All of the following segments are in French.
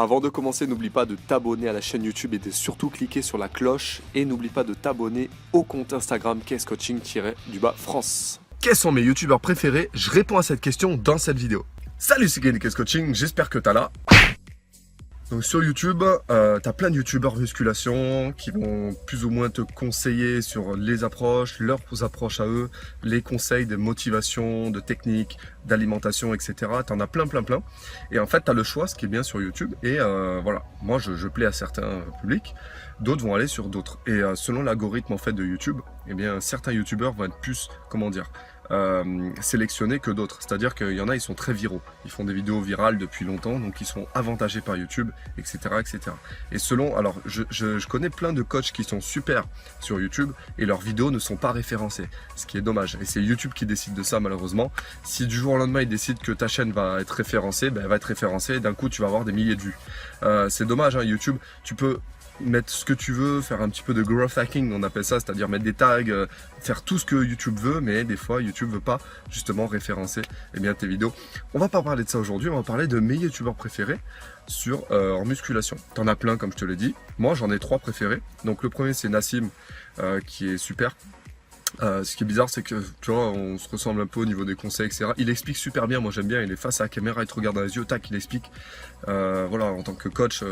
Avant de commencer, n'oublie pas de t'abonner à la chaîne YouTube et de surtout cliquer sur la cloche. Et n'oublie pas de t'abonner au compte Instagram KSCoaching-France. Quels sont mes youtubeurs préférés? Je réponds à cette question dans cette vidéo. Salut, c'est KS Coaching, j'espère que t'as là. Donc sur YouTube, t'as plein de youtubeurs musculation qui vont plus ou moins te conseiller sur les approches, leurs approches à eux, les conseils de motivation, de technique, d'alimentation, etc. T'en as plein. Et en fait, t'as le choix, ce qui est bien sur YouTube. Et voilà, moi je plais à certains publics, d'autres vont aller sur d'autres. Et selon l'algorithme en fait de YouTube, eh bien certains youtubeurs vont être plus, comment dire, sélectionnés que d'autres. C'est-à-dire qu'il y en a, ils sont très viraux. Ils font des vidéos virales depuis longtemps, donc ils sont avantagés par YouTube, etc. Et selon, alors je connais plein de coachs qui sont super sur YouTube et leurs vidéos ne sont pas référencées, ce qui est dommage. Et c'est YouTube qui décide de ça malheureusement. Si du jour au lendemain, ils décident que ta chaîne va être référencée, ben, elle va être référencée et d'un coup, tu vas avoir des milliers de vues. C'est dommage, hein, YouTube, tu peux mettre ce que tu veux, faire un petit peu de growth hacking, on appelle ça, c'est-à-dire mettre des tags, faire tout ce que YouTube veut, mais des fois YouTube veut pas justement référencer tes vidéos. On va pas parler de ça aujourd'hui, on va parler de mes youtubeurs préférés sur en musculation. T'en as plein comme je te l'ai dit, moi j'en ai 3 préférés. Donc le premier c'est Nassim qui est super. Ce qui est bizarre, c'est que tu vois, on se ressemble un peu au niveau des conseils, etc. Il explique super bien, moi j'aime bien, il est face à la caméra, il te regarde dans les yeux, tac, il explique. Voilà, en tant que coach,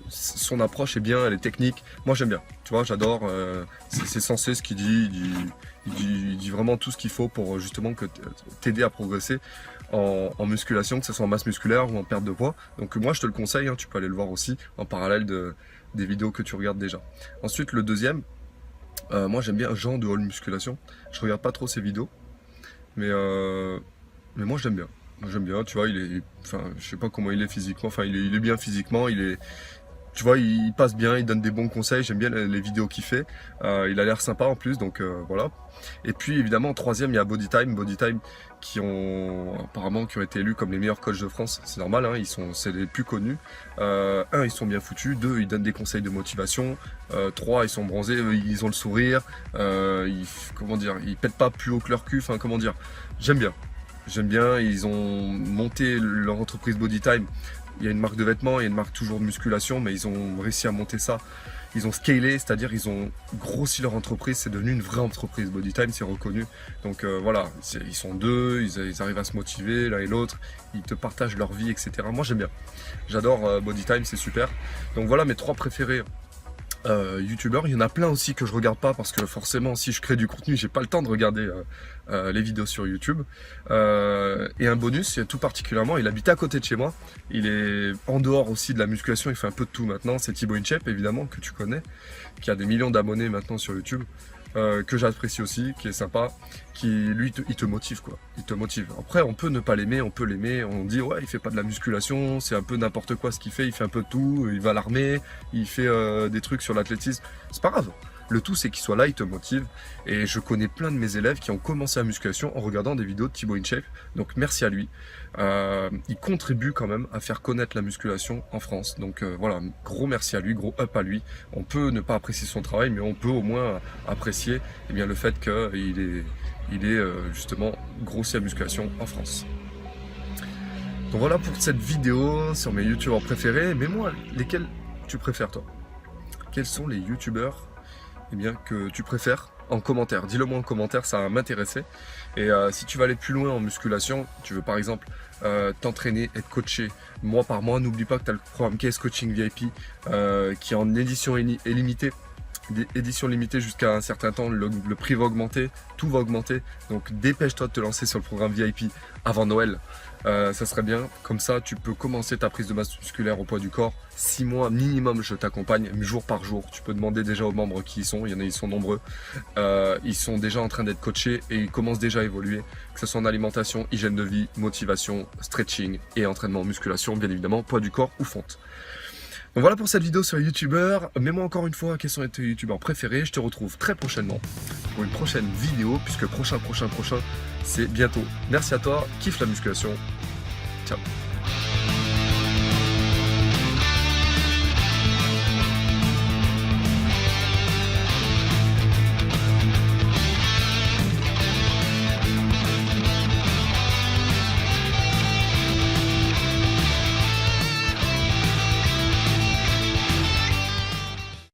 son approche est bien, elle est technique. Moi j'aime bien, tu vois, j'adore. C'est sensé ce qu'il dit. Il dit vraiment tout ce qu'il faut pour justement t'aider à progresser en musculation, que ce soit en masse musculaire ou en perte de poids. Donc moi je te le conseille, hein, tu peux aller le voir aussi en parallèle des vidéos que tu regardes déjà. Ensuite le deuxième, moi j'aime bien Jean de All Musculation. Je regarde pas trop ses vidéos, mais moi j'aime bien. J'aime bien, tu vois, enfin, je sais pas comment il est physiquement, enfin il est bien physiquement, tu vois, il passe bien, il donne des bons conseils, j'aime bien les vidéos qu'il fait, il a l'air sympa en plus, donc voilà. Et puis évidemment en troisième il y a Bodytime qui ont été élus comme les meilleurs coachs de France, c'est normal, hein, c'est les plus connus. Ils sont bien foutus, 2 ils donnent des conseils de motivation, 3 ils sont bronzés, ils ont le sourire, ils pètent pas plus haut que leur cul, enfin comment dire, j'aime bien, ils ont monté leur entreprise Bodytime. Il y a une marque de vêtements, il y a une marque toujours de musculation, mais ils ont réussi à monter ça. Ils ont scalé, c'est-à-dire ils ont grossi leur entreprise, c'est devenu une vraie entreprise. Bodytime, c'est reconnu. Donc voilà, ils sont 2, ils arrivent à se motiver l'un et l'autre, ils te partagent leur vie, etc. Moi j'aime bien. J'adore Bodytime, c'est super. Donc voilà mes 3 préférés. youtubeurs, il y en a plein aussi que je regarde pas parce que forcément si je crée du contenu j'ai pas le temps de regarder les vidéos sur YouTube. Et un bonus, tout particulièrement, il habite à côté de chez moi, il est en dehors aussi de la musculation, il fait un peu de tout maintenant, c'est Thibaut InShape évidemment que tu connais, qui a des millions d'abonnés maintenant sur YouTube. Que j'apprécie aussi, qui est sympa, qui lui il te motive quoi, il te motive. Après on peut ne pas l'aimer, on peut l'aimer, on dit ouais il fait pas de la musculation, c'est un peu n'importe quoi ce qu'il fait, il fait un peu de tout, il va à l'armée, il fait des trucs sur l'athlétisme, c'est pas grave. Le tout c'est qu'il soit là, il te motive. Et je connais plein de mes élèves qui ont commencé la musculation en regardant des vidéos de Thibaut InShape, donc merci à lui. Il contribue quand même à faire connaître la musculation en France, donc voilà, gros merci à lui, gros up à lui. On peut ne pas apprécier son travail, mais on peut au moins apprécier le fait qu'il est justement grossi la musculation en France. Donc voilà pour cette vidéo sur mes youtubeurs préférés. Mais moi, lesquels tu préfères toi? Quels sont les youtubeurs que tu préfères en commentaire? Dis-le moi en commentaire, ça va m'intéresser. Et si tu vas aller plus loin en musculation, tu veux par exemple t'entraîner, être coaché mois par mois, n'oublie pas que tu as le programme KS Coaching VIP qui est en édition illimitée. Édition limitée jusqu'à un certain temps, le prix va augmenter, tout va augmenter, donc dépêche-toi de te lancer sur le programme VIP avant Noël. Ça serait bien, comme ça tu peux commencer ta prise de masse musculaire au poids du corps. 6 mois minimum je t'accompagne, jour par jour. Tu peux demander déjà aux membres qui y sont, il y en a, ils sont nombreux. Ils sont déjà en train d'être coachés et ils commencent déjà à évoluer, que ce soit en alimentation, hygiène de vie, motivation, stretching et entraînement musculation, bien évidemment, poids du corps ou fonte. Donc voilà pour cette vidéo sur les youtubeurs. Mets-moi encore une fois quels sont tes youtubeurs préférés. Je te retrouve très prochainement pour une prochaine vidéo, puisque prochain c'est bientôt. Merci à toi, kiffe la musculation. Ciao.